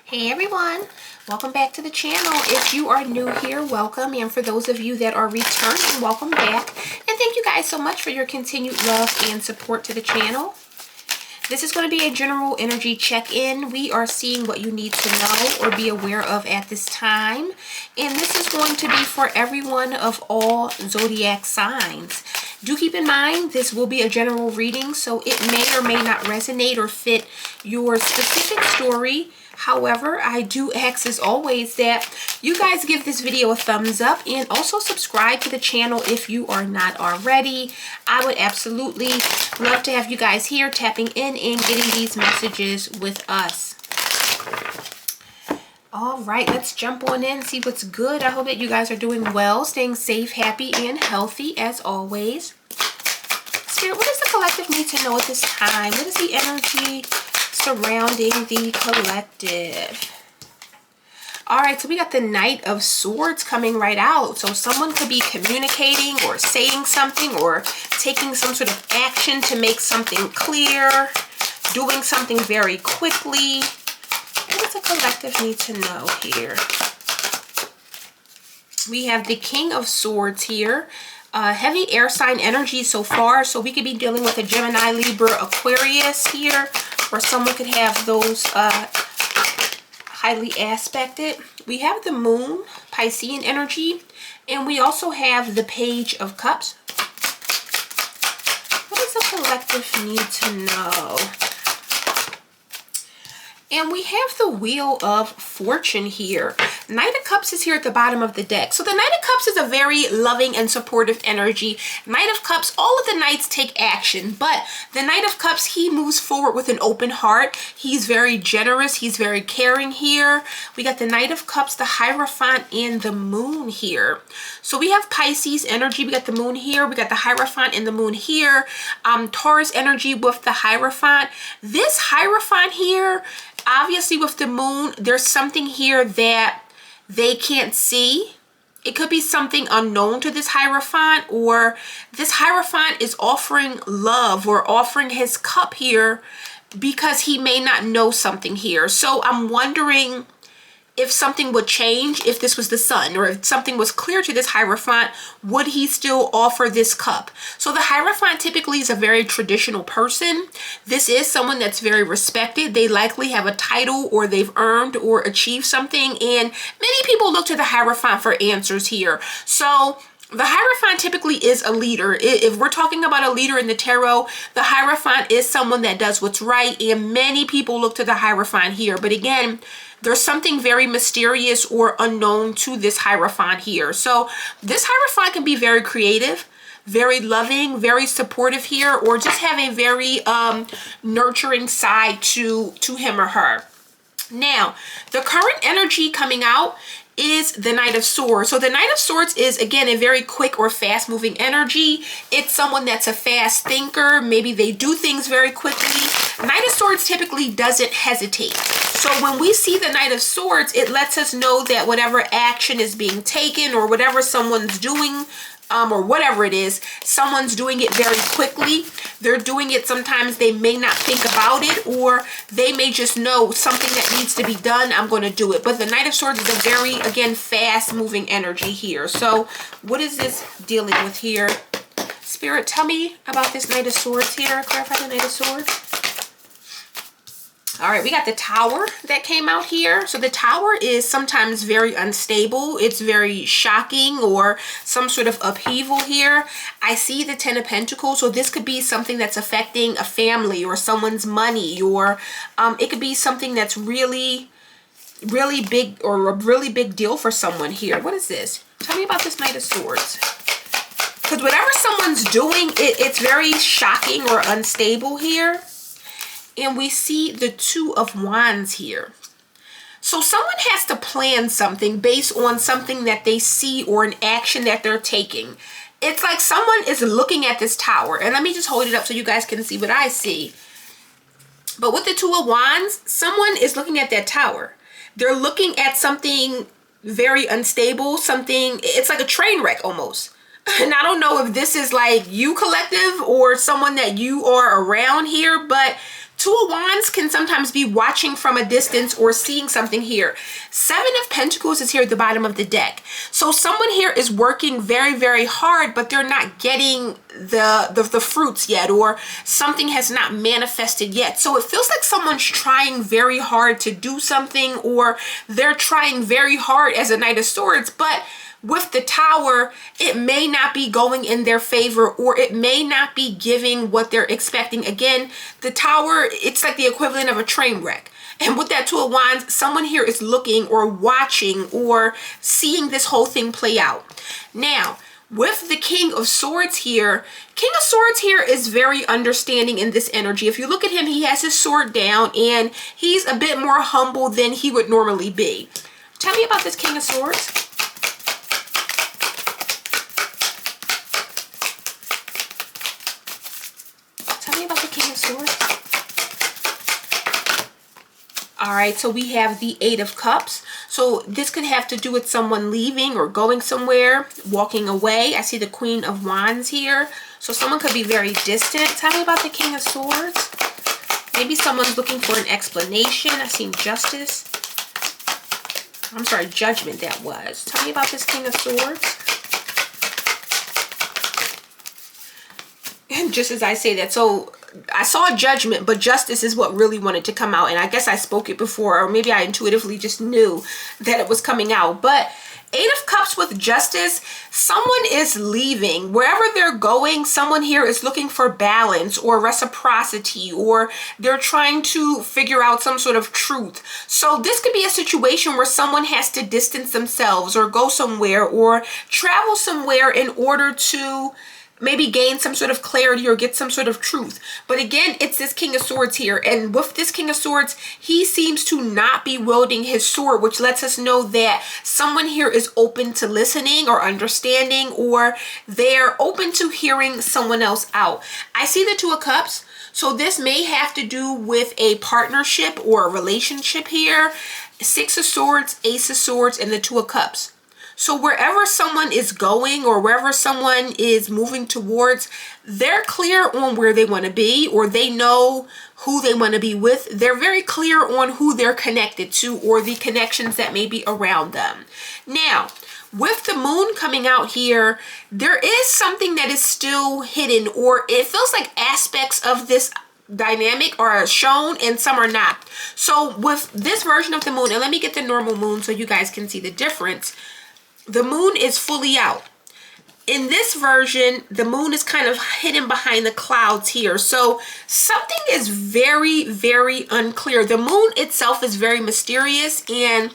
Hey everyone, welcome back to the channel. If you are new here, welcome, and for those of you that are returning, welcome back. And thank you guys so much for your continued love and support to the channel. This is going to be a general energy check-in. We are seeing what you need to know or be aware of at this time. And this is going to be for everyone of all zodiac signs. Do keep in mind, this will be a general reading, so it may or may not resonate or fit your specific story. However, I do ask as always that you guys give this video a thumbs up and also subscribe to the channel if you are not already. I would absolutely love to have you guys here tapping in and getting these messages with us. All right, let's jump on in and see what's good. I hope that you guys are doing well, staying safe, happy, and healthy as always. Spirit, what does the collective need to know at this time? What is the energy surrounding the collective? All right, so we got the Knight of Swords coming right out. So someone could be communicating or saying something or taking some sort of action to make something clear, doing something very quickly. What does the collective need to know here? We have the King of Swords here. Heavy air sign energy so far. So we could be dealing with a Gemini, Libra, Aquarius here, or someone could have those highly aspected. We have the Moon, Piscean energy, and we also have the Page of Cups. What does the collective need to know? And we have the Wheel of Fortune here. Knight of Cups is here at the bottom of the deck. So the Knight of Cups is a very loving and supportive energy. Knight of Cups, all of the Knights take action, but the Knight of Cups, he moves forward with an open heart. He's very generous. He's very caring here. We got the Knight of Cups, the Hierophant, and the Moon here. So we have Pisces energy. We got the Moon here. We got the Hierophant and the Moon here. Taurus energy with the Hierophant. This Hierophant here, obviously with the Moon, there's something here that they can't see. It could be something unknown to this Hierophant, or this Hierophant is offering love or offering his cup here because he may not know something here. So I'm wondering if something would change if this was the Sun, or if something was clear to this Hierophant, would he still offer this cup? So the Hierophant typically is a very traditional person. This is someone that's very respected. They likely have a title, or they've earned or achieved something, and many people look to the Hierophant for answers here. So the Hierophant typically is a leader. If we're talking about a leader in the tarot, the Hierophant is someone that does what's right, and many people look to the Hierophant here. But again, there's something very mysterious or unknown to this Hierophant here. So this Hierophant can be very creative, very loving, very supportive here, or just have a very nurturing side to him or her. Now, the current energy coming out is the Knight of Swords. So the Knight of Swords is, again, a very quick or fast moving energy. It's someone that's a fast thinker. Maybe they do things very quickly. Knight of Swords typically doesn't hesitate. So when we see the Knight of Swords, it lets us know that whatever action is being taken, or whatever someone's doing, or whatever it is, someone's doing it very quickly. They're doing it, sometimes they may not think about it, or they may just know something that needs to be done, I'm going to do it. But the Knight of Swords is a very, again, fast moving energy here. So what is this dealing with here? Spirit, tell me about this Knight of Swords here. Clarify the Knight of Swords. All right, we got the Tower that came out here. So the Tower is sometimes very unstable. It's very shocking, or some sort of upheaval here. I see the Ten of Pentacles. So this could be something that's affecting a family or someone's money, or it could be something that's really, really big, or a really big deal for someone here. What is this? Tell me about this Knight of Swords. Because whatever someone's doing, it's very shocking or unstable here. And we see the Two of Wands here. So someone has to plan something based on something that they see, or an action that they're taking. It's like someone is looking at this Tower. And let me just hold it up so you guys can see what I see. But with the Two of Wands, someone is looking at that Tower. They're looking at something very unstable, something, it's like a train wreck almost. And I don't know if this is like you, collective, or someone that you are around here, but Two of Wands can sometimes be watching from a distance or seeing something here. Seven of Pentacles is here at the bottom of the deck. So someone here is working very, very hard, but they're not getting the fruits yet, or something has not manifested yet. So it feels like someone's trying very hard to do something, or they're trying very hard as a Knight of Swords, but with the Tower, it may not be going in their favor, or it may not be giving what they're expecting. Again, the Tower, it's like the equivalent of a train wreck. And with that Two of Wands, someone here is looking or watching or seeing this whole thing play out. Now, with the King of Swords here, King of Swords here is very understanding in this energy. If you look at him, he has his sword down and he's a bit more humble than he would normally be. Tell me about this King of Swords. All right, so we have the Eight of Cups. So this could have to do with someone leaving or going somewhere, walking away. I see the Queen of Wands here. So someone could be very distant. Tell me about the King of Swords. Maybe someone's looking for an explanation. I see Justice. I'm sorry, Judgment that was. Tell me about this King of Swords. And just as I say that, so I saw Judgment, but Justice is what really wanted to come out. And I guess I spoke it before, or maybe I intuitively just knew that it was coming out. But Eight of Cups with Justice, someone is leaving. Wherever they're going, someone here is looking for balance or reciprocity, or they're trying to figure out some sort of truth. So this could be a situation where someone has to distance themselves or go somewhere or travel somewhere in order to maybe gain some sort of clarity or get some sort of truth. But again, it's this King of Swords here. And with this King of Swords, he seems to not be wielding his sword, which lets us know that someone here is open to listening or understanding, or they're open to hearing someone else out. I see the Two of Cups. So this may have to do with a partnership or a relationship here. Six of Swords, Ace of Swords, and the Two of Cups. So wherever someone is going or wherever someone is moving towards, they're clear on where they want to be, or they know who they want to be with. They're very clear on who they're connected to or the connections that may be around them. Now, with the Moon coming out here, there is something that is still hidden, or it feels like aspects of this dynamic are shown and some are not. So with this version of the Moon, and let me get the normal Moon so you guys can see the difference. The Moon is fully out. In this version, the Moon is kind of hidden behind the clouds here. So something is very, very unclear. The Moon itself is very mysterious and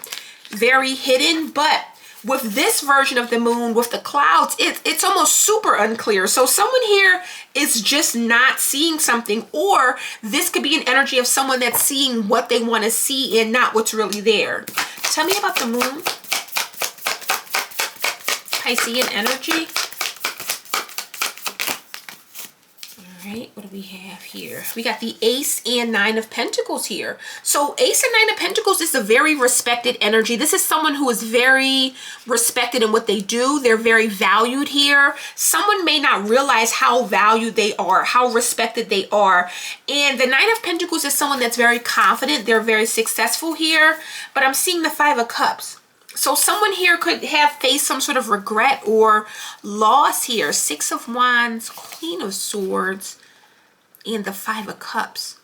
very hidden, but with this version of the Moon, with the clouds, it's almost super unclear. So someone here is just not seeing something, or this could be an energy of someone that's seeing what they want to see and not what's really there. Tell me about the Moon. Piscean energy. All right, what do we have here? We got the Ace and Nine of Pentacles here. So Ace and Nine of Pentacles is a very respected energy. This is someone who is very respected in what they do. They're very valued here. Someone may not realize how valued they are, how respected they are. And the Nine of Pentacles is someone that's very confident. They're very successful here. But I'm seeing the Five of Cups. So someone here could have faced some sort of regret or loss here. Six of Wands, Queen of Swords, and the Five of Cups.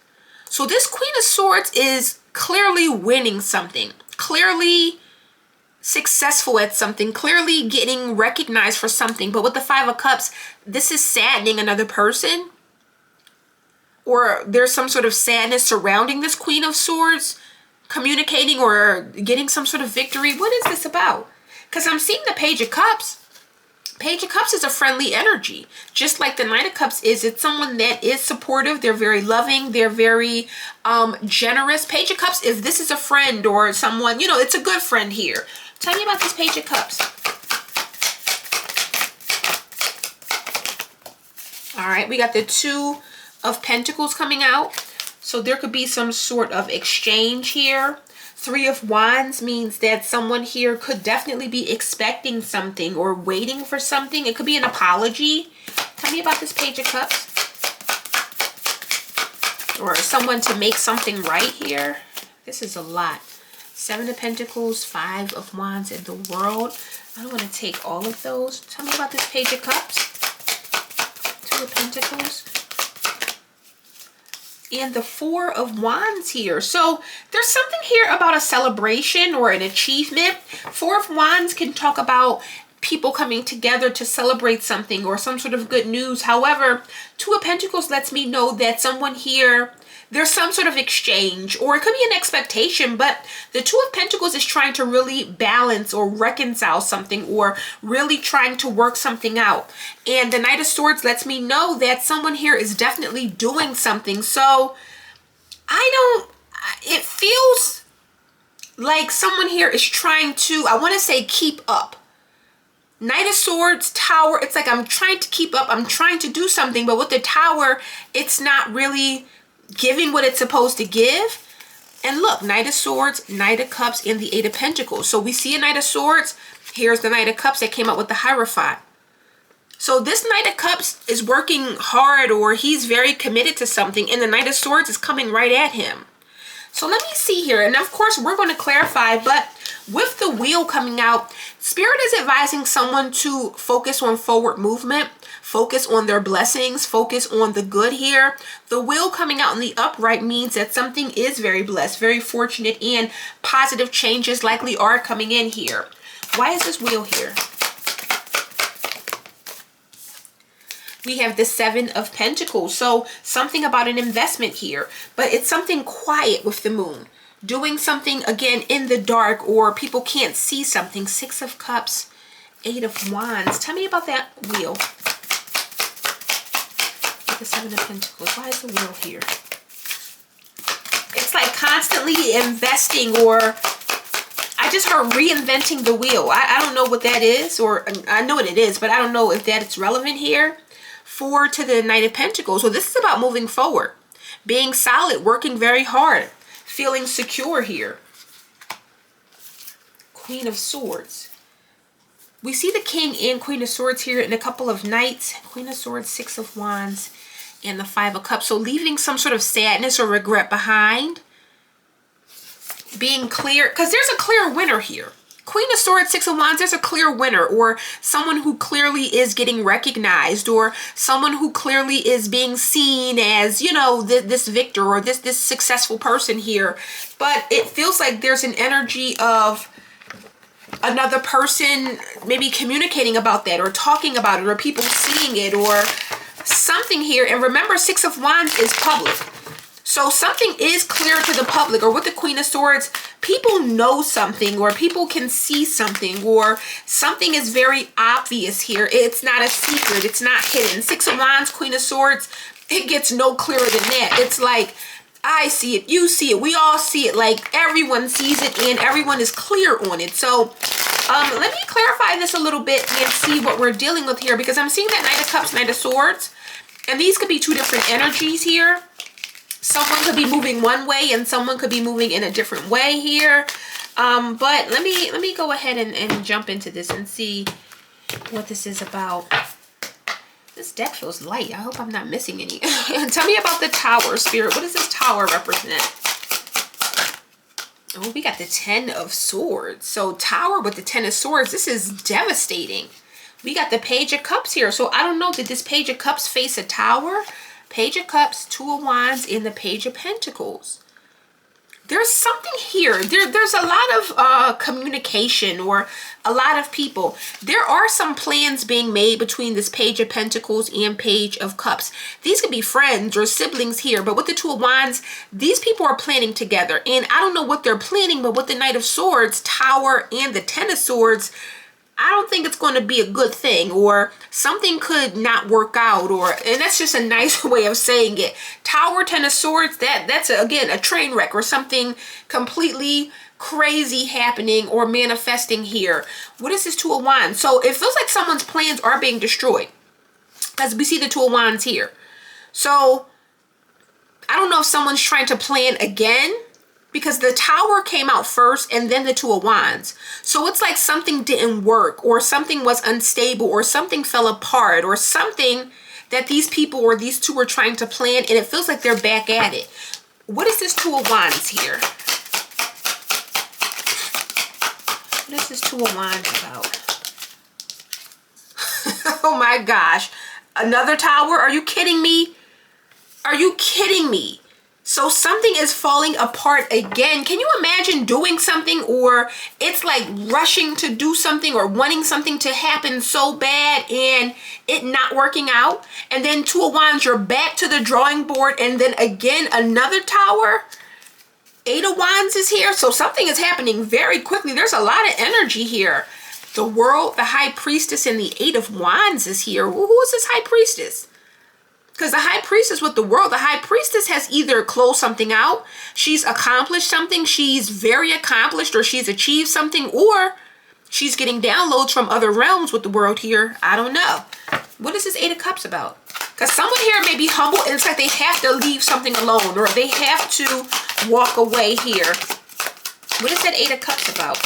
So this Queen of Swords is clearly winning something, clearly successful at something, clearly getting recognized for something. But with the Five of Cups, this is saddening another person, or there's some sort of sadness surrounding this Queen of Swords, communicating or getting some sort of victory. What is this about? Because I'm seeing the Page of Cups. Page of Cups is a friendly energy, just like the Knight of Cups is. It's someone that is supportive. They're very loving. They're very generous. Page of Cups, if this is a friend or someone, you know, it's a good friend here. Tell me about this Page of Cups. All right, we got the Two of Pentacles coming out. So there could be some sort of exchange here. Three of Wands means that someone here could definitely be expecting something or waiting for something. It could be an apology. Tell me about this Page of Cups. or someone to make something right here. This is a lot. 7 of Pentacles, 5 of Wands in the World. I don't want to take all of those. Tell me about this Page of Cups. 2 of Pentacles. And the 4 of Wands here. So there's something here about a celebration or an achievement. 4 of Wands can talk about people coming together to celebrate something or some sort of good news. However, 2 of Pentacles lets me know that someone here, there's some sort of exchange, or it could be an expectation, but the 2 of Pentacles is trying to really balance or reconcile something, or really trying to work something out. And the Knight of Swords lets me know that someone here is definitely doing something. So it feels like someone here is trying to, I want to say, keep up. Knight of Swords, Tower, it's like I'm trying to keep up, I'm trying to do something, but with the Tower, it's not really giving what it's supposed to give. And look, Knight of Swords, Knight of Cups, and the 8 of Pentacles. So we see a Knight of Swords. Here's the Knight of Cups that came up with the Hierophant. So this Knight of Cups is working hard, or he's very committed to something, and the Knight of Swords is coming right at him. So let me see here. And of course, we're going to clarify, but with the Wheel coming out, Spirit is advising someone to focus on forward movement, focus on their blessings, focus on the good here. The Wheel coming out in the upright means that something is very blessed, very fortunate, and positive changes likely are coming in here. Why is this Wheel here? We have the 7 of Pentacles. So something about an investment here, but it's something quiet with the Moon. Doing something, again, in the dark, or people can't see something. 6 of Cups, 8 of Wands. Tell me about that Wheel. The 7 of Pentacles. Why is the Wheel here? It's like constantly investing, or I just heard reinventing the wheel. I don't know what that is, or I know what it is, but I don't know if it's relevant here. 4 to the Knight of Pentacles. So this is about moving forward, being solid, working very hard, feeling secure here. Queen of Swords. We see the King and Queen of Swords here in a couple of Knights. Queen of Swords, 6 of Wands, and the 5 of Cups. So leaving some sort of sadness or regret behind. Being clear, because there's a clear winner here. Queen of Swords, 6 of Wands, there's a clear winner, or someone who clearly is getting recognized, or someone who clearly is being seen as, you know, this victor, or this successful person here. But it feels like there's an energy of another person maybe communicating about that, or talking about it, or people seeing it, or something here. And remember, 6 of Wands is public. So something is clear to the public, or with the Queen of Swords, people know something, or people can see something, or something is very obvious here. It's not a secret. It's not hidden. 6 of Wands, Queen of Swords, it gets no clearer than that. It's like, I see it, you see it, we all see it, like everyone sees it, and everyone is clear on it. So let me clarify this a little bit and see what we're dealing with here, because I'm seeing that Knight of Cups, Knight of Swords, and these could be 2 different energies here. Someone could be moving one way, and someone could be moving in a different way here. But let me go ahead and jump into this and see what this is about. This deck feels light. I hope I'm not missing any. Tell me about the Tower, Spirit. What does this Tower represent? Oh, we got the 10 of Swords. So Tower with the 10 of Swords, this is devastating. We got the Page of Cups here. So I don't know, did this Page of Cups face a Tower? Page of Cups, 2 of Wands, and the Page of Pentacles. There's something here. There's a lot of communication, or a lot of people. There are some plans being made between this Page of Pentacles and Page of Cups. These could be friends or siblings here, but with the 2 of Wands, these people are planning together. And I don't know what they're planning, but with the Knight of Swords, Tower, and the 10 of Swords, I don't think it's going to be a good thing, or something could not work out, and that's just a nice way of saying it. Tower, 10 of Swords, that's again a train wreck, or something completely crazy happening or manifesting here. What is this 2 of Wands? So it feels like someone's plans are being destroyed, as we see the 2 of Wands here. So I don't know if someone's trying to plan again, because the Tower came out first and then the 2 of Wands. So it's like something didn't work, or something was unstable, or something fell apart, or something that these people or these two are trying to plan, and it feels like they're back at it. What is this Two of Wands here? What is this Two of Wands about? Oh my gosh. Another Tower? Are you kidding me? Are you kidding me? So something is falling apart again. Can you imagine doing something, or it's like rushing to do something or wanting something to happen so bad and it not working out? And then Two of Wands, you're back to the drawing board, and then again another Tower. Eight of Wands is here. So something is happening very quickly. There's a lot of energy here. The World, the High Priestess, and the Eight of Wands is here. Who is this High Priestess? Because the High Priestess with the World, the High Priestess has either closed something out, she's accomplished something, she's very accomplished, or she's achieved something, or she's getting downloads from other realms with the World here. I don't know. What is this Eight of Cups about? Because someone here may be humble, and it's like they have to leave something alone, or they have to walk away here. What is that Eight of Cups about?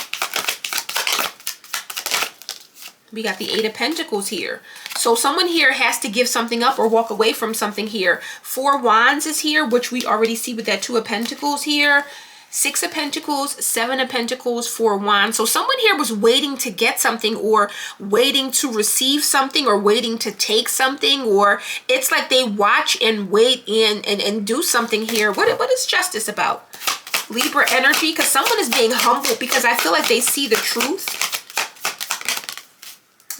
We got the Eight of Pentacles here. So someone here has to give something up or walk away from something here. Four Wands is here, which we already see with that Two of Pentacles here. Six of Pentacles, Seven of Pentacles, Four Wands. So someone here was waiting to get something, or waiting to receive something, or waiting to take something, or it's like they watch and wait and do something here. What is Justice about? Libra energy, because someone is being humble because I feel like they see the truth.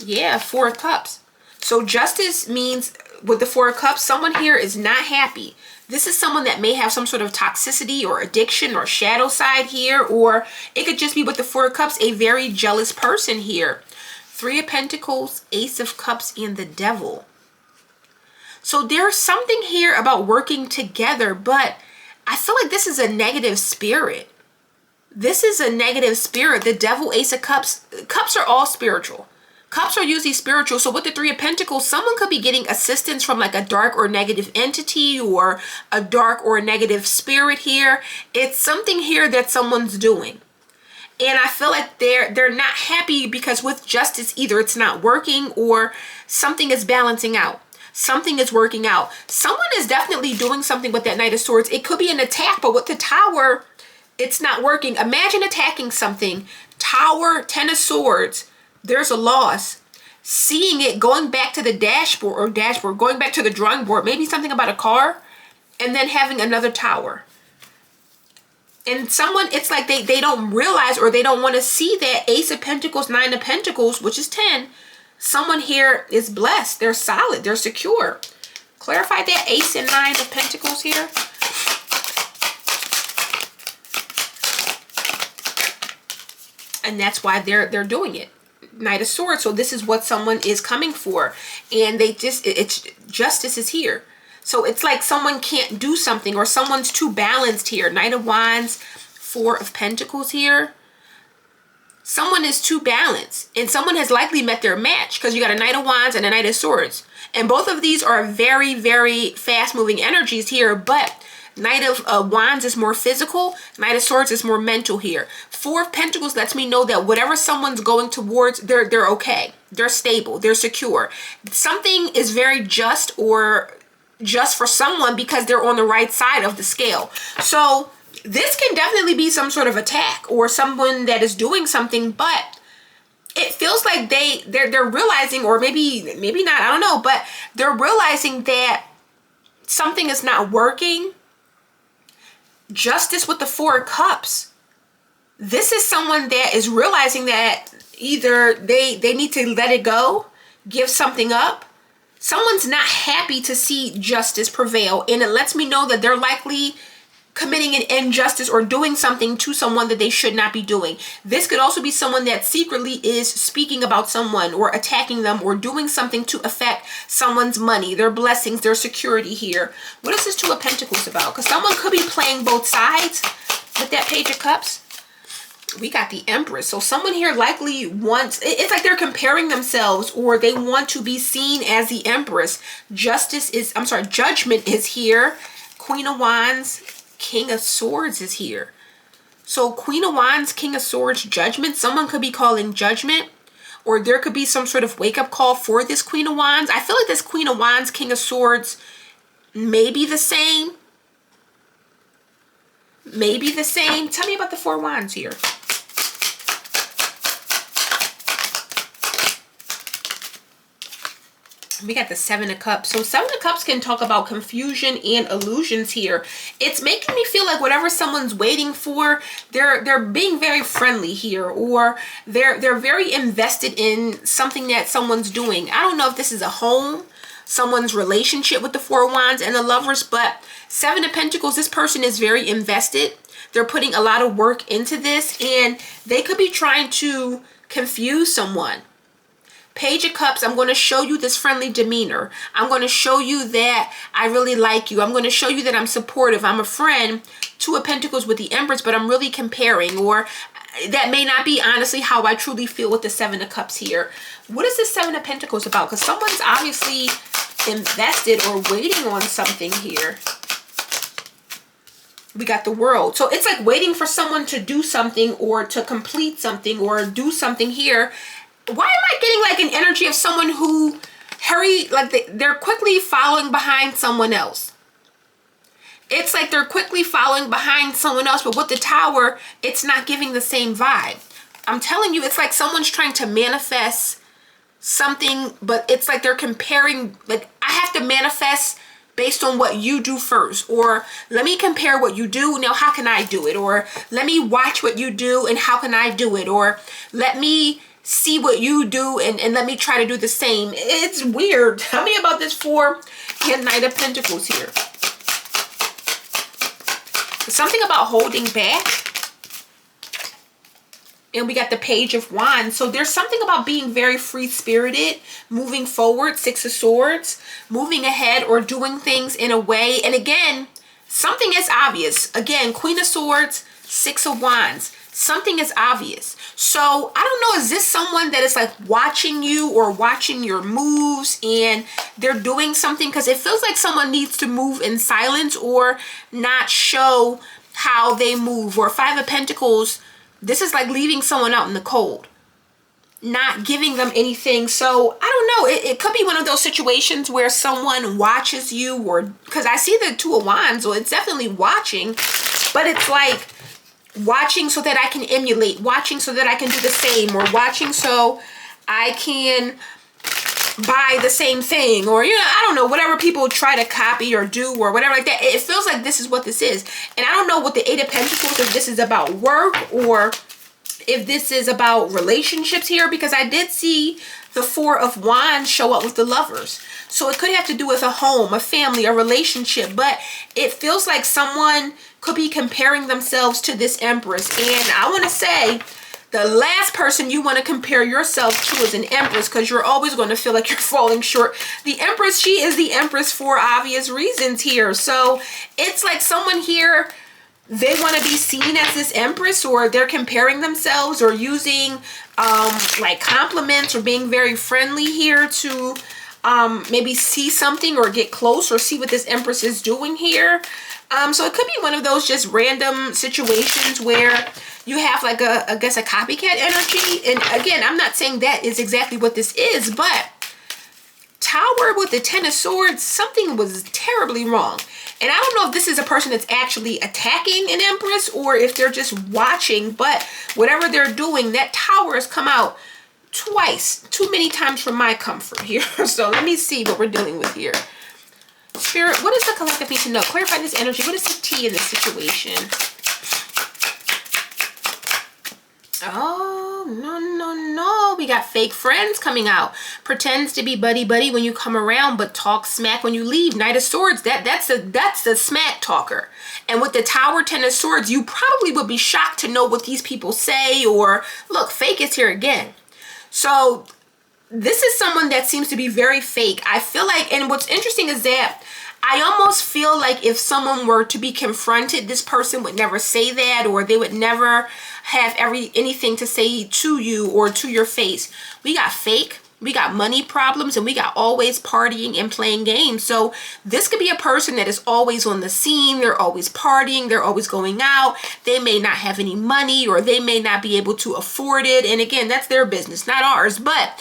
Yeah, Four of Cups. So Justice means with the Four of Cups, someone here is not happy. This is someone that may have some sort of toxicity or addiction or shadow side here, or it could just be with the Four of Cups, a very jealous person here. Three of Pentacles, Ace of Cups, and the Devil. So there's something here about working together, but I feel like this is a negative spirit. This is a negative spirit. The Devil, Ace of Cups. Cups are all spiritual. Cups are usually spiritual. So with the Three of Pentacles, someone could be getting assistance from like a dark or negative entity, or a dark or negative spirit here. It's something here that someone's doing. And I feel like they're not happy because with Justice, either it's not working or something is balancing out. Something is working out. Someone is definitely doing something with that Knight of Swords. It could be an attack, but with the Tower, it's not working. Imagine attacking something. Tower, Ten of Swords. There's a loss. Seeing it, going back to the dashboard, going back to the drawing board, maybe something about a car, and then having another Tower. And someone, it's like they don't realize, or they don't want to see that Ace of Pentacles, Nine of Pentacles, which is 10. Someone here is blessed. They're solid. They're secure. Clarify that Ace and Nine of Pentacles here. And that's why they're doing it. Knight of Swords. So this is what someone is coming for, and it's Justice is here. So it's like someone can't do something, or someone's too balanced here. Knight of Wands, Four of Pentacles here. Someone is too balanced, and someone has likely met their match, because you got a Knight of Wands and a Knight of Swords, and both of these are very, very fast moving energies here. But Knight of Wands is more physical. Knight of Swords is more mental here. Four of Pentacles lets me know that whatever someone's going towards, they're okay. They're stable. They're secure. Something is very just, or just for someone, because they're on the right side of the scale. So this can definitely be some sort of attack, or someone that is doing something, but it feels like they're realizing, or maybe not, I don't know, but they're realizing that something is not working. Justice with the Four of Cups. This is someone that is realizing that either they need to let it go, give something up. Someone's not happy to see justice prevail, and it lets me know that they're likely committing an injustice or doing something to someone that they should not be doing. This could also be someone that secretly is speaking about someone, or attacking them, or doing something to affect someone's money, their blessings, their security here. What is this Two of Pentacles about? Because someone could be playing both sides with that Page of Cups. We got the Empress. So someone here likely wants, it's like they're comparing themselves, or they want to be seen as the Empress. Judgment is here. Queen of Wands, King of Swords is here. So Queen of Wands, King of Swords, Judgment. Someone could be calling Judgment. or there could be some sort of wake-up call for this Queen of Wands. I feel like this Queen of Wands, King of Swords may be the same. Maybe the same. Tell me about the Four of Wands here. We got the Seven of Cups. So Seven of Cups can talk about confusion and illusions here. It's making me feel like whatever someone's waiting for, they're being very friendly here, or they're very invested in something that someone's doing. I don't know if this is a home, someone's relationship with the Four of Wands and the Lovers, but Seven of Pentacles, this person is very invested. They're putting a lot of work into this, and they could be trying to confuse someone. Page of Cups, I'm going to show you this friendly demeanor. I'm going to show you that I really like you. I'm going to show you that I'm supportive. I'm a friend. Two of Pentacles with the Empress, but I'm really comparing, or that may not be honestly how I truly feel with the Seven of Cups here. What is the Seven of Pentacles about? Because someone's obviously invested or waiting on something here. We got the World. So it's like waiting for someone to do something or to complete something or do something here. Why am I getting like an energy of someone who they're quickly following behind someone else? It's like they're quickly following behind someone else, but with the Tower, it's not giving the same vibe. I'm telling you, it's like someone's trying to manifest something, but it's like they're comparing, like, I have to manifest based on what you do first, or let me compare what you do, now how can I do it, or let me watch what you do and how can I do it, or let me see what you do and let me try to do the same. It's weird. Tell me about this Four and Knight of Pentacles here. Something about holding back. And we got the Page of Wands. So there's something about being very free-spirited, moving forward, Six of Swords, moving ahead or doing things in a way. And again, something is obvious. Again, Queen of Swords, Six of Wands. Something is obvious. So I don't know, is this someone that is like watching you or watching your moves and they're doing something? Because it feels like someone needs to move in silence or not show how they move. Or Five of Pentacles, this is like leaving someone out in the cold, not giving them anything. So I don't know, it could be one of those situations where someone watches you, or because I see the Two of Wands, so it's definitely watching, but it's like watching so that I can emulate, watching so that I can do the same, or watching so I can buy the same thing, or, you know, I don't know, whatever people try to copy or do or whatever like that. It feels like this is what this is. And I don't know what the Eight of Pentacles, if this is about work or if this is about relationships here, because I did see the Four of Wands show up with the Lovers. So it could have to do with a home, a family, a relationship, but it feels like someone could be comparing themselves to this Empress. And I want to say the last person you want to compare yourself to is an Empress, because you're always going to feel like you're falling short. The Empress, she is the Empress for obvious reasons here. So it's like someone here, they want to be seen as this Empress, or they're comparing themselves or using like compliments or being very friendly here to maybe see something or get close or see what this Empress is doing here. So it could be one of those just random situations where you have like I guess a copycat energy. And again, I'm not saying that is exactly what this is, but Tower with the Ten of Swords, something was terribly wrong. And I don't know if this is a person that's actually attacking an Empress or if they're just watching, but whatever they're doing, that Tower has come out twice, too many times for my comfort here. So let me see what we're dealing with here. Spirit, what does the collective need to know? Clarify this energy. What is the T in this situation? Oh, no. We got fake friends coming out. Pretends to be buddy-buddy when you come around, but talk smack when you leave. Knight of Swords, that's the smack talker. And with the Tower, Ten of Swords, you probably would be shocked to know what these people say, or, look, fake is here again. So this is someone that seems to be very fake. I feel like, and what's interesting is that I almost feel like if someone were to be confronted, this person would never say that, or they would never have anything to say to you or to your face. We got fake, We got money problems, and we got always partying and playing games. So this could be a person that is always on the scene. They're always partying. They're always going out. They may not have any money, or they may not be able to afford it. And again, that's their business, not ours. But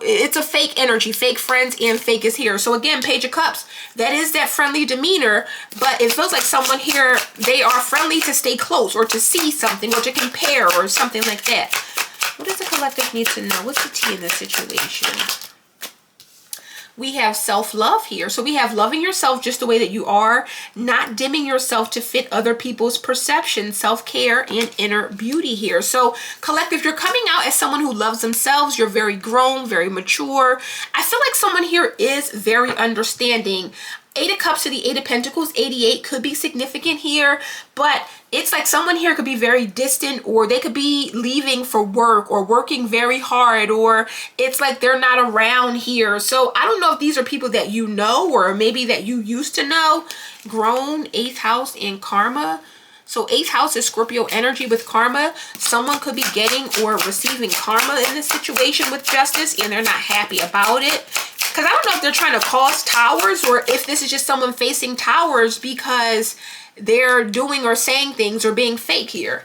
it's a fake energy, fake friends, and fake is here. So again, Page of Cups, that is that friendly demeanor, but it feels like someone here, they are friendly to stay close or to see something or to compare or something like that. What does the collective need to know? What's the tea in this situation? We have self-love here. So we have loving yourself just the way that you are, not dimming yourself to fit other people's perception, self-care, and inner beauty here. So collective, you're coming out as someone who loves themselves. You're very grown, very mature. I feel like someone here is very understanding. 8 of Cups to the 8 of Pentacles, 88 could be significant here, but it's like someone here could be very distant, or they could be leaving for work or working very hard, or it's like they're not around here. So I don't know if these are people that you know, or maybe that you used to know. Grown, 8th house, and karma. So 8th house is Scorpio energy with karma. Someone could be getting or receiving karma in this situation with justice, and they're not happy about it. Because I don't know if they're trying to cause towers, or if this is just someone facing towers because they're doing or saying things or being fake here.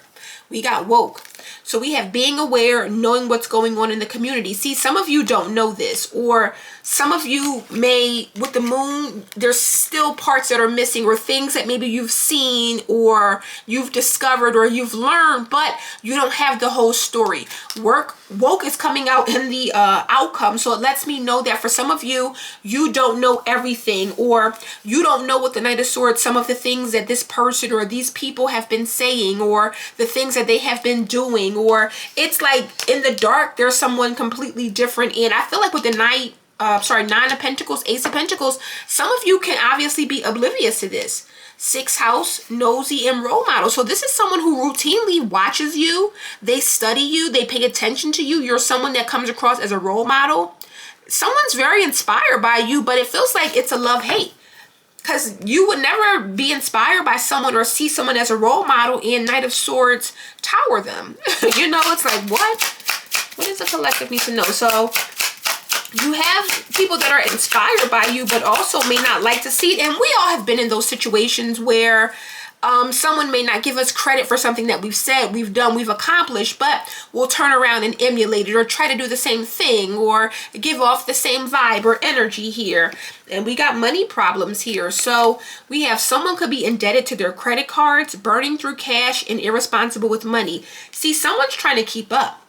We got woke. So we have being aware, knowing what's going on in the community. See, some of you don't know this, or some of you may, with the moon, there's still parts that are missing, or things that maybe you've seen or you've discovered or you've learned, but you don't have the whole story. Woke is coming out in the outcome. So it lets me know that for some of you, you don't know everything, or you don't know with the Knight of Swords some of the things that this person or these people have been saying, or the things that they have been doing, or it's like in the dark, there's someone completely different. And I feel like with the 9 of Pentacles, Ace of Pentacles, some of you can obviously be oblivious to this. 6th house, nosy, and role model. So this is someone who routinely watches you. They study you. They pay attention to you. You're someone that comes across as a role model. Someone's very inspired by you, but it feels like it's a love-hate. Because you would never be inspired by someone or see someone as a role model and Knight of Swords tower them. You know, it's like, what? What does the collective need to know? So you have people that are inspired by you, but also may not like to see it. And we all have been in those situations where someone may not give us credit for something that we've said, we've done, we've accomplished, but we'll turn around and emulate it or try to do the same thing or give off the same vibe or energy here. And we got money problems here. So we have someone could be indebted to their credit cards, burning through cash, and irresponsible with money. See, someone's trying to keep up.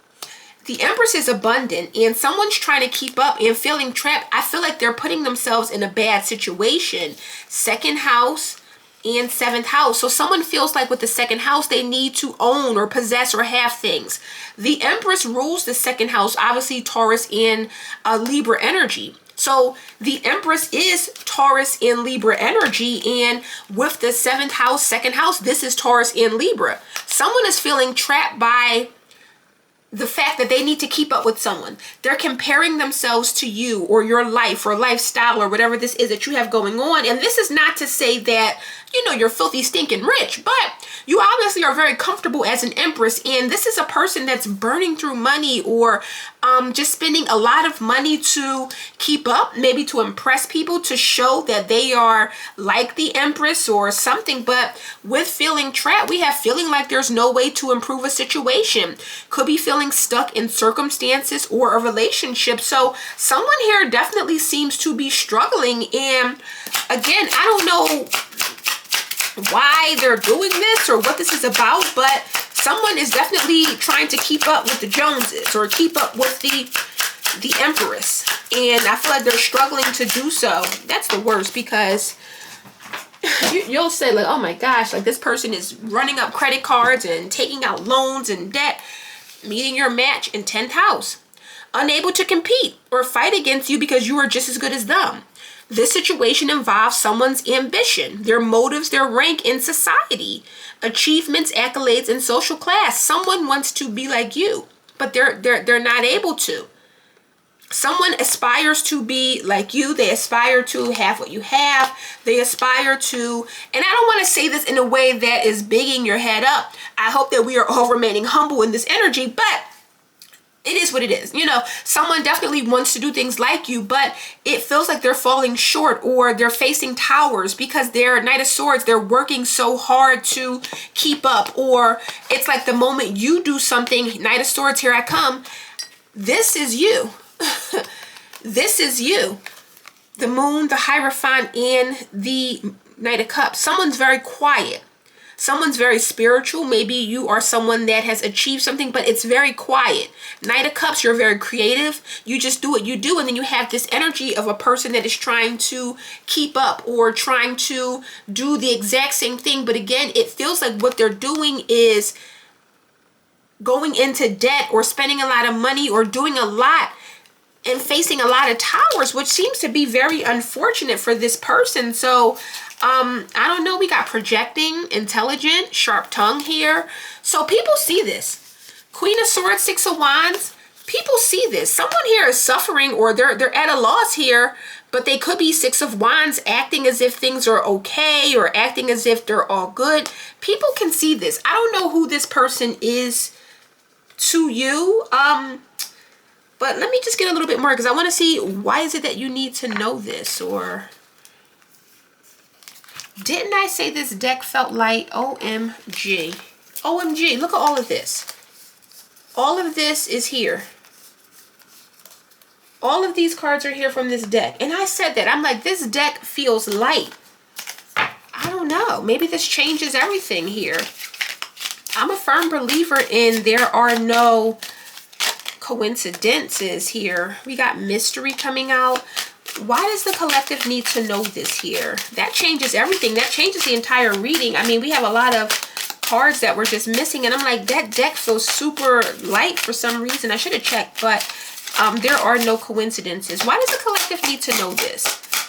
The Empress is abundant, and someone's trying to keep up and feeling trapped. I feel like they're putting themselves in a bad situation. 2nd house and 7th house. So someone feels like with the 2nd house, they need to own or possess or have things. The Empress rules the 2nd house, obviously Taurus and Libra energy. So the Empress is Taurus and Libra energy, and with the 7th house, 2nd house, this is Taurus and Libra. Someone is feeling trapped by the fact that they need to keep up with someone. They're comparing themselves to you or your life or lifestyle or whatever this is that you have going on. And this is not to say that, you know, you're filthy, stinking rich, but you obviously are very comfortable as an Empress. And this is a person that's burning through money or just spending a lot of money to keep up, maybe to impress people, to show that they are like the Empress or something. But with feeling trapped, we have feeling like there's no way to improve a situation. Could be feeling stuck in circumstances or a relationship. So someone here definitely seems to be struggling. And again, I don't know why they're doing this or what this is about, but someone is definitely trying to keep up with the Joneses or keep up with the Empress. And I feel like they're struggling to do so. That's the worst, because you'll say like, oh my gosh, like this person is running up credit cards and taking out loans and debt. Meeting your match in 10th house. Unable to compete or fight against you because you are just as good as them. This situation involves someone's ambition, their motives, their rank in society, achievements, accolades, and social class. Someone wants to be like you, but they're not able to. Someone aspires to be like you. They aspire to have what you have. They aspire to, and I don't want to say this in a way that is bigging your head up. I hope that we are all remaining humble in this energy, but it is what it is. You know, someone definitely wants to do things like you, but it feels like they're falling short, or they're facing towers because they're Knight of Swords. They're working so hard to keep up, or it's like the moment you do something, Knight of Swords, here I come. This is you. This is you. The Moon, the Hierophant, and the Knight of Cups. Someone's very quiet. Someone's very spiritual. Maybe you are someone that has achieved something, but it's very quiet. Knight of Cups, you're very creative. You just do what you do, and then you have this energy of a person that is trying to keep up or trying to do the exact same thing. But again, it feels like what they're doing is going into debt or spending a lot of money or doing a lot and facing a lot of towers, which seems to be very unfortunate for this person. So I don't know, we got projecting, intelligent, sharp tongue here. So people see this. Queen of Swords, Six of Wands, people see this. Someone here is suffering, or they're at a loss here, but they could be Six of Wands, acting as if things are okay or acting as if they're all good. People can see this. I don't know who this person is to you, but let me just get a little bit more, because I want to see, why is it that you need to know this? Or didn't I say this deck felt light? OMG. OMG, look at all of this. All of this is here. All of these cards are here from this deck. And I said that. I'm like, this deck feels light. I don't know. Maybe this changes everything here. I'm a firm believer in there are no coincidences here. We got mystery coming out. Why does the collective need to know this here? That changes everything. That changes the entire reading. I mean, we have a lot of cards that we're just missing, and I'm like, that deck feels super light for some reason. I should have checked, but there are no coincidences. Why does the collective need to know this?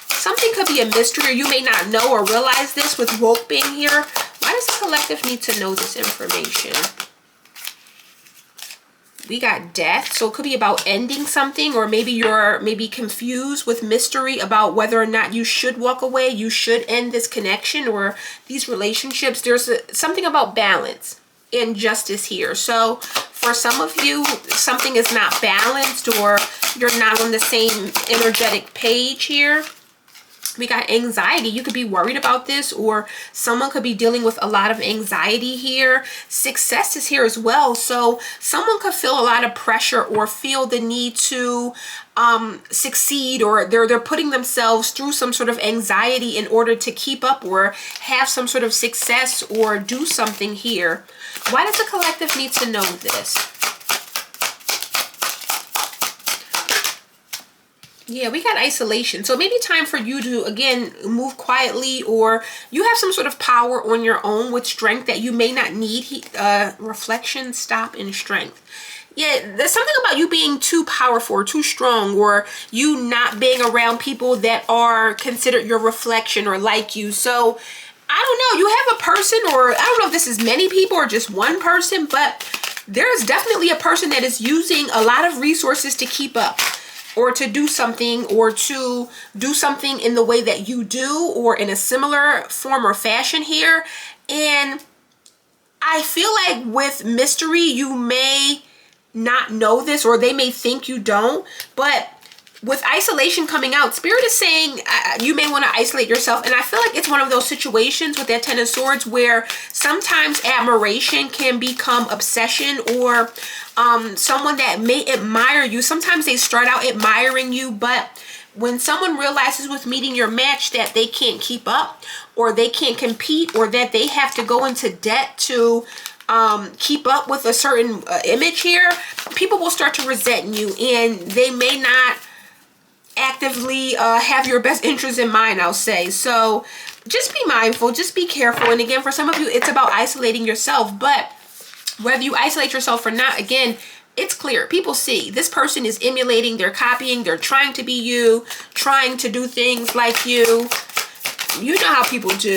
Something could be a mystery, or you may not know or realize this with woke being here. Why does the collective need to know this information? We got death, so it could be about ending something, or maybe you're confused with mystery about whether or not you should walk away, you should end this connection or these relationships. There's something about balance and justice here. So for some of you, something is not balanced, or you're not on the same energetic page here. We got anxiety. You could be worried about this, or someone could be dealing with a lot of anxiety here. Success is here as well. So someone could feel a lot of pressure or feel the need to succeed, or they're putting themselves through some sort of anxiety in order to keep up or have some sort of success or do something here. Why does the collective need to know this? Yeah, we got isolation. So maybe time for you to, again, move quietly, or you have some sort of power on your own with strength that you may not need. Reflection, stop, and strength. Yeah, there's something about you being too powerful or too strong, or you not being around people that are considered your reflection or like you. So I don't know, you have a person, or I don't know if this is many people or just one person, but there's definitely a person that is using a lot of resources to keep up, or to do something, or to do something in the way that you do, or in a similar form or fashion here. And I feel like with mystery, you may not know this, or they may think you don't, but with isolation coming out, Spirit is saying you may want to isolate yourself. And I feel like it's one of those situations with that Ten of Swords where sometimes admiration can become obsession, or someone that may admire you. Sometimes they start out admiring you, but when someone realizes with meeting your match that they can't keep up, or they can't compete, or that they have to go into debt to keep up with a certain image here, people will start to resent you, and they may not actively have your best interests in mind, I'll say. So just be mindful, just be careful. And again, for some of you, it's about isolating yourself. But whether you isolate yourself or not, again, it's clear. People see this person is emulating, they're copying, they're trying to be you, trying to do things like you. You know how people do.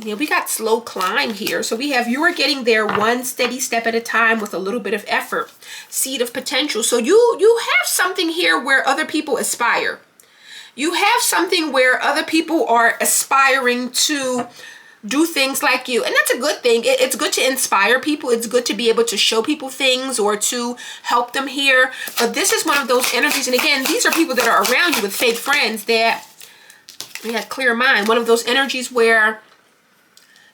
Yeah, we got slow climb here. So we have, you are getting there one steady step at a time with a little bit of effort. Seed of potential. So you have something here where other people aspire. You have something where other people are aspiring to do things like you. And that's a good thing. It's good to inspire people. It's good to be able to show people things or to help them here. But this is one of those energies. And again, these are people that are around you with fake friends that, yeah, clear mind. One of those energies where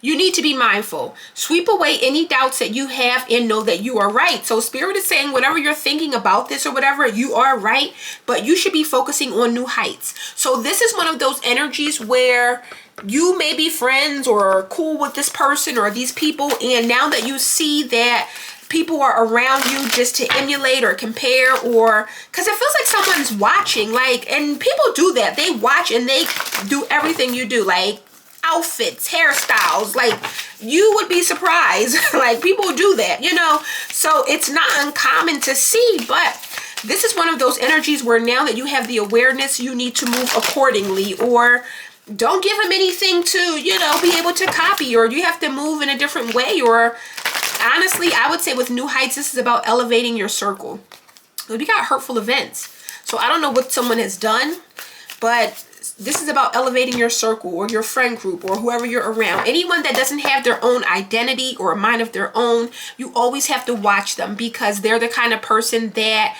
you need to be mindful. Sweep away any doubts that you have and know that you are right. So Spirit is saying whatever you're thinking about this or whatever, you are right, but you should be focusing on new heights. So this is one of those energies where you may be friends or cool with this person or these people, and now that you see that people are around you just to emulate or compare, or because it feels like someone's watching, like, and people do that. They watch and they do everything you do, like outfits, hairstyles, like you would be surprised. Like people do that, you know, so it's not uncommon to see. But this is one of those energies where now that you have the awareness, you need to move accordingly, or don't give them anything to, you know, be able to copy, or you have to move in a different way. Or honestly, I would say with new heights, this is about elevating your circle. We got hurtful events, so I don't know what someone has done, but this is about elevating your circle or your friend group or whoever you're around. Anyone that doesn't have their own identity or a mind of their own, you always have to watch them, because they're the kind of person that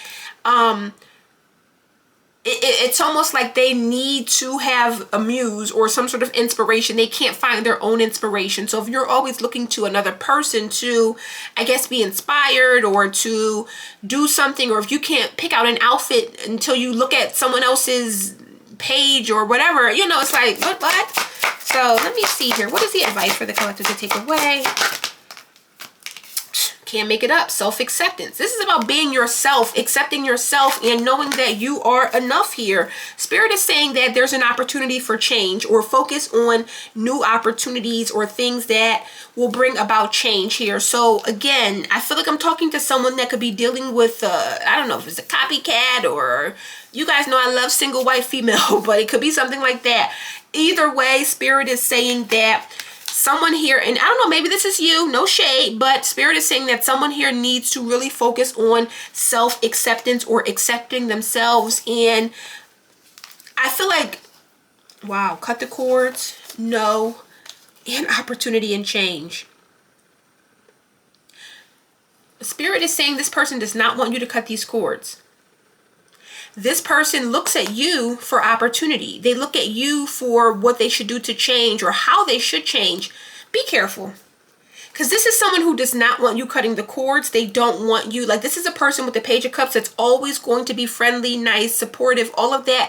it's almost like they need to have a muse or some sort of inspiration. They can't find their own inspiration. So if you're always looking to another person to, I guess, be inspired or to do something, or if you can't pick out an outfit until you look at someone else's page or whatever, you know, it's like, what? So let me see here. What is the advice for the collective to take away? Can't make it up. Self-acceptance. This is about being yourself, accepting yourself, and knowing that you are enough here. Spirit is saying that there's an opportunity for change, or focus on new opportunities or things that will bring about change here. So again, I feel like I'm talking to someone that could be dealing with, I don't know if it's a copycat, or you guys know I love single white female, but it could be something like that. Either way, Spirit is saying that someone here, and I don't know, maybe this is you, no shade, but Spirit is saying that someone here needs to really focus on self-acceptance or accepting themselves. And I feel like, wow, cut the cords, no, and opportunity and change. Spirit is saying this person does not want you to cut these cords. This person looks at you for opportunity. They look at you for what they should do to change or how they should change. Be careful. Because this is someone who does not want you cutting the cords. They don't want you. Like, this is a person with the Page of Cups that's always going to be friendly, nice, supportive, all of that.